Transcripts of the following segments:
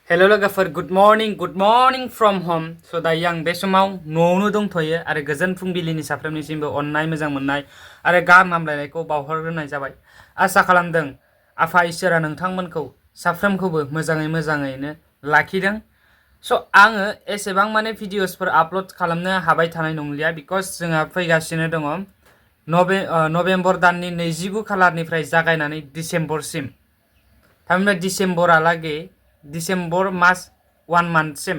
Hello लोगोफोर good morning from होम स' दायो आं बे समाव न'आवनो दंथ'यो आरो गोजोन फुंबिलिनि साफ्रोमनिसिमबो अननाय मोजां मोननाय आरो गाहाम हामलायनायखौ बावहरग्रोनाय जाबाय। आसा खालामदों आफा इसोरा नोंथांमोनखौ साफ्रोमखौबो मोजाङैनो लाखिदों। स' आङो एसेबां माने भिडिअसफोर आपल'ड खालामनो हाबाय थानाय नंलिया बिकज जोंहा फैगासिनो दङ नभेम्बर दाननि 29 खालारनिफ्राय जागायनानै डिसेम्बरसिम थामहिनबा डिसेम्बर मास 1 मान्थसिम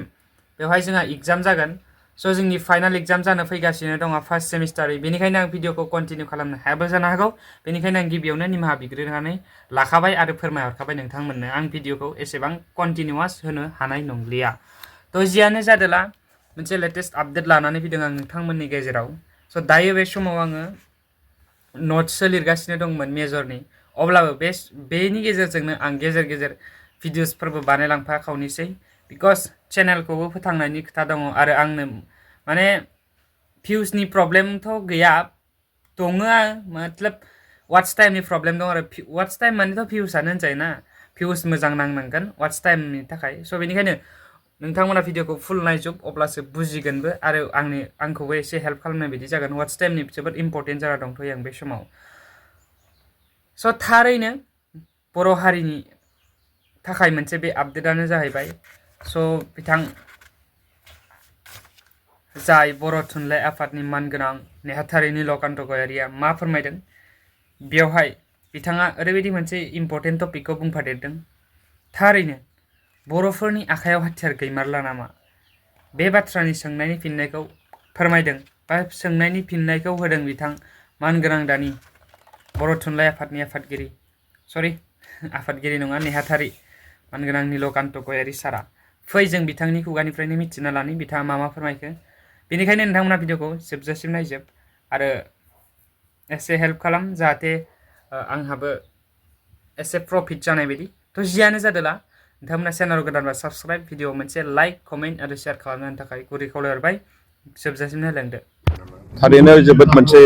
बेवहाय जोंहा एग्जाम जागोन। स' जोंनि फाइनाल एग्जाम जानो फैगासिनो दङ फार्स्ट सेमिस्टार। बेनिखायनो आं भिडिअखौ कन्टिनिउ खालामनो हायाबो जानो हागौ। बेनिखायनो आं गिबियावनो निमाहा बिग्रोनानै लाखाबाय आरो फोरमायहरखाबाय नोंथांमोननो आं भिडिअखौ एसेबां कन्टिनिउआस होनो हानाय नंलिया। थ' जियानो जादोला मोनसे लेटेस्ट आपडेट लानानै फैदों आं नोंथांमोननि गेजेराव। स' दायो बे समाव आङो नट्ससो लिरगासिनो दंमोन मेजरनि, अब्लाबो बेनि गेजेरजोंनो आं गेजेर भिडिअसफोरबो बानायलांफाखावनोसै बिकज चेनेलखौबो फोथांनायनि खोथा दङ आरो आंनो माने भिउसनि प्रब्लेमथ' गैया, दङ मतलब वाट्स टाइमनि प्रब्लेम दं आरो वाट्स टाइम मानेथ' भिउसआनो होनजायोना, भिउस मोजां नांनांगोन वाट्स टाइमनि थाखाय। स' बेनिखायनो नोंथांमोना भिडिअखौ फुल नायजोब अब्लासो बुजिगोनबो आरो आंखौबो एसे हेल्प खालामनाय बायदि जागोन। वाट्स टाइमनि जोबोद इम्परटेन्ट जाना दंथ'यो आं बे समाव। स' थारैनो बर' हारिनि थाखाय मोनसे बे आपडेटआनो जाहैबाय स' जाय बर' थुनलाइ आफादनि मानगोनां नेहाथारि नीलकान्त गयारिया मा फोरमायदों बेवहाय बिथाङा ओरैबायदि मोनसे इम्परटेन्ट टपिकखौ बुंफादेरदों। थारैनो बर'फोरनि आखायाव हाथियार गैमारला नामा? बे बाथ्रानि सोंनायनि फिननायखौ फोरमायदों बा सोंनायनि फिननायखौ होदों बिथां मानगोनां दानि बर' थुनलाइ आफादनि आफादगिरि नङा, नेहाथारि मानगोनां नीलकान्त गयारि सारा। फै जों बिथांनि खुगानिफ्रायनो मिथिना लानि बिथाङा मा फोरमायखो। बेनिखायनो नोंथांमोना भिडिअखौ जोबजासिम नायजोब आरो एसे हेल्प खालाम जाहाथे आंहाबो एसे प्रफिट जानाय बायदि। थ' जियानो जादोला नोंथांमोना चेनेल गोदानबा साबस्क्राइब, भिडिअ मोनसे लाइक कमेन्ट आरो शेयार खालामनो थाखाय गुरै खावलायहरबाय। जोबजासिम नायलांदो। थारैनो जोबोद मोनसे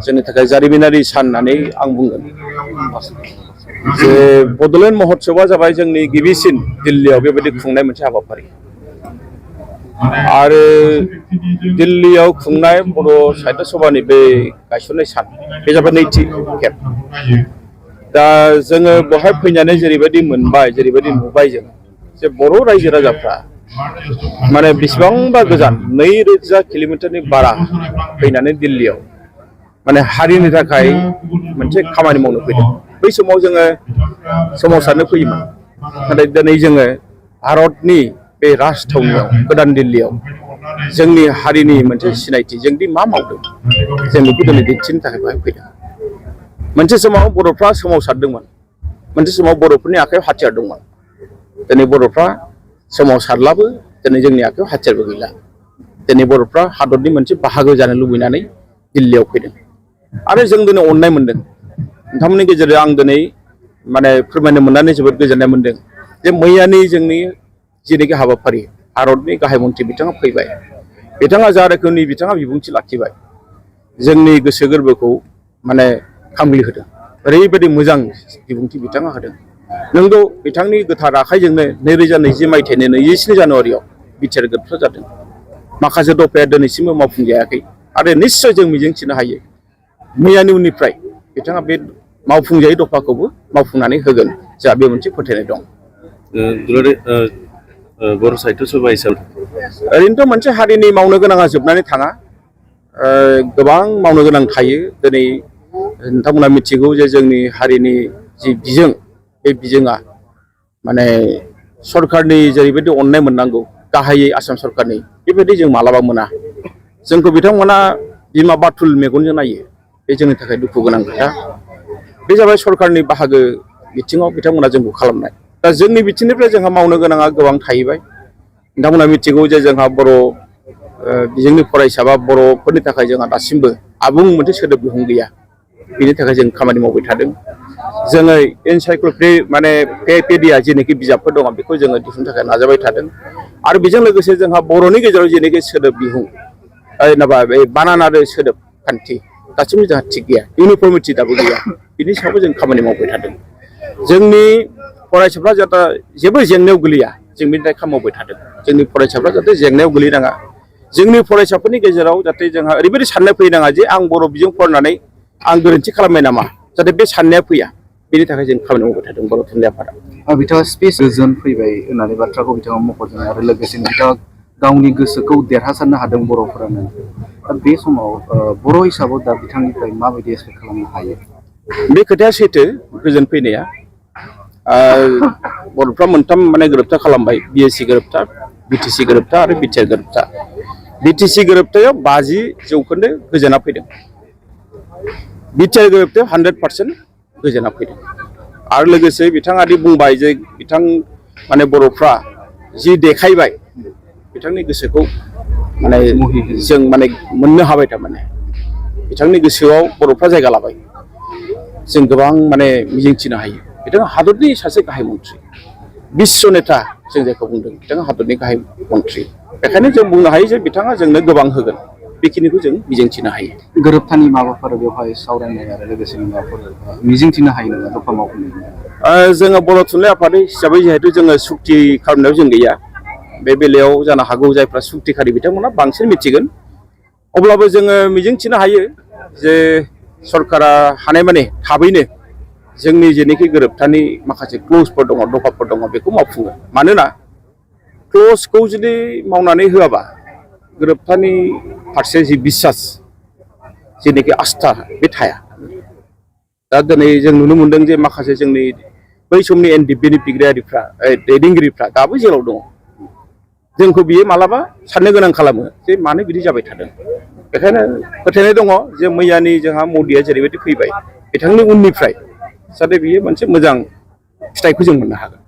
जोंनि थाखाय जारिमिनारि सान होननानै आं बुंगोन जे बड'लेण्ड महोत्सबआ जाबाय जोंनि गिबिसिन दिल्लीयाव बेबायदि खुंनाय मोनसे हाबाफारि आरो दिल्लीयाव खुंनाय बर' साहित्य सभानि बे गायसननाय सान बे जाबाय नैथि खेब। दा जोङो बेवहाय फैनानै जेरैबायदि मोनबाय, जेरैबायदि नुबाय जों जे बर' रायजो राजाफ्रा माने बेसेबांबा गोजान 2000 किल'मिटारनि बारा फैनानै दिल्लीयाव माने हारिनि थाखाय मोनसे खामानि मावनो फैदों। बै समाव जोङो सोमावसारनो फैयोमोन, नाथाय दिनै जोङो भारतनि बे राजथावनियाव गोदान दिल्लीयाव जोंनि हारिनि मोनसे सिनायथि जों दि मा मावदों जों बेखौ दिनै दिन्थिनो थाखाय बेवहाय फैदों। मोनसे समाव बर'फ्रा सोमावसारदोंमोन, मोनसे समाव बर'फोरनि आखायाव हाथियार दंमोन। दिनै बर'फ्रा सोमावसारलाबो दिनै जोंनि आखायाव हाथियारबो गैला। दिनै बर'फ्रा हादरनि मोनसे बाहागो जानो लुबैनानै दिल्लीयाव फैदों आरो जों दिनै अननाय मोनदों। नोंथांमोननि गेजेरजों आं दिनै माने फोरमायनो मोननानै जोबोद गोजोननाय मोनदों जे मैयानि जोंनि जेनोखि हाबाफारि भारतनि गाहाय मन्थ्रि बिथाङा फैबाय, बिथाङा जा रोखोमनि बिबुंथि लाखिबाय जोंनि गोसो गोरबोखौ माने खामग्लि होदों। ओरैबायदि मोजां बिबुंथि बिथाङा होदों। नोंगौ बिथांनि गोथार आखाइजोंनो 2020 मायथाइनि 24 जानुवारियाव बिटिआर गोथार जादों। माखासे दफाया दिनैसिमबो मावफुंजायाखै आरो निश्चय जों मिजिंथिनो हायो मैयानि उननिफ्राय बिथाङा बे मावफुंजायै दफाखौबो मावफुंनानै होगोन जोंहा बे मोनसे फोथायनाय दं। बर' साहित्य सभा हिसाबै ओरैनोथ' मोनसे हारिनि मावनो गोनाङा जोबनानै थाङा, गोबां मावनो गोनां थायो। दिनै नोंथांमोना मिथिगौ जे जोंनि हारिनि जि बिजों बे बिजोङा माने सरकारनि जेरैबायदि अननाय मोननांगौ गाहायै आसाम सरकारनि बेबायदि जों मालाबा मोना। जोंखौ बिथांमोना बिमा बाथुल मेगनजों नायो, बे जोंनि थाखाय दुखु गोनां खोथा। बे जाबाय सरकारनि बाहागो बिथिङाव बिथांमोना जोंखौ खालामनाय। दा जोंनि बिथिंनिफ्राय जोंहा मावनो गोनाङा गोबां थाहैबाय। नोंथांमोना मिथिगौ जे जोंहा बर' बिजोंनि फरायसा बा बर'फोरनि थाखाय जोंहा दासिमबो आबुं मोनसे सोदोब बिहुं गैया। बिनि थाखाय जों खामानि मावबाय थादों। जोङो एनसाइक्ल'पेडिया जेनोखि बिजाबफोर दङ बेखौ जोङो दिहुननो थाखाय नाजाबाय थादों आरो बेजों लोगोसे जोंहा बर'नि गेजेराव जेनोखि सोदोब बिहुं बे बानान आरो सोदोब खान्थि दासिमबो जोंहा थिग गैया, इउनिफर्मिटि दाबो गैया। बिनि सायावबो जों खामानि मावबाय थादों। जोंनि फरायसाफ्रा जाहाथे जेबो जेंनायाव गोलैया जों बेनि थाखाय खामानि मावबाय थादों जोंनि फरायसाफ्रा जाहाथे जेंनायाव गोलैनाङा जोंनि फरायसाफोरनि गेजेराव जाहाथे जोंहा ओरैबायदि साननाय फैनाङा जे आं बर' बिजों फरायनानै आं गोरोन्थि खालामबाय नामा जाहाथे बे साननाया फैया बेनि थाखाय जों खामानि मावबाय थादों बर' थुनलाइ आफादा बिथाङा स्पेस गोजोन फैबाय होननानै बाथ्राखौ बिथाङा मख'दों आरो लोगोसेनो बिथाङा गावनि गोसोखौ देरहासारनो हादों बर'फोरानो दा बे समाव बर' हिसाबाव दा बिथांनिफ्राय माबायदि एक्सपेक्ट खालामनो हायो बे खोथाया सैथो गोजोन फैनाया बर'फ्रा मोनथाम माने गोरोबथा खालामबाय BSc गोरोबथा BTC गोरोबथा आरो BTR गोरोबथा BTC गोरोबथायाव 50% गोजोना फैदों BTR गोरोबथायाव 100% गोजोना फैदों आरो लोगोसे बिथाङा दि बुंबाय जे बिथां माने बर'फ्रा जि देखायबाय बिथांनि गोसोखौ माने जों माने मोननो हाबाय थारमाने बिथांनि गोसोआव बर'फ्रा जायगा लाबाय जों गोबां माने मिजिंथिनो हायो बिथाङा हादरनि सासे गाहाय मन्थ्रि बिश्व नेता जों जायखौ बुंदों बिथाङा हादरनि गाहाय मन्थ्रि बेखायनो जों बुंनो हायो जे बिथाङा जोंनो गोबां होगोन बेखिनिखौ जों मिजिंथिनो हायो गोरोबथानि माबाफोर बेवहाय सावरायनाय आरो लोगोसेनो माबाफोर मिजिंथिनो हायो नामा दफा मावफुंनाय जोङो बर' थुनलाइ आफाद हिसाबै जिहेतु जोङो सुक्ति खालामनायाव जों गैया बे बेलायाव जानो हागौ जायफ्रा सुक्तिखारि बिथांमोना बांसिन मिथिगोन अब्लाबो जोङो मिजिंथिनो हायो जे सरकारा हानायमानि थाबैनो जोंनि जेनोखि गोरोबथानि माखासे क्लजफोर दङ दफाफोर दङ बेखौ मावफुङो मानोना क्लजखौ जुदि मावनानै होआबा गोरोबथानि फारसे जि बिसास जेनोखि आस्था बे थाया दा दिनै जों नुनो मोनदों जे माखासे जोंनि बै समनि NDP बेनिफिसियारिफ्रा दैदेनगिरिफ्रा दाबो जेलाव दङ जोंखौ बियो मालाबा साननो गोनां खालामो जे मानो बिदि जाबाय थादों बेखायनो फोथायनाय दङ जे मैयानि जोंहा मदिया जेरैबायदि फैबाय बिथांनि उननिफ्राय जाहाथे बियो मोनसे मोजां फिथाइखौ जों मोननो हागोन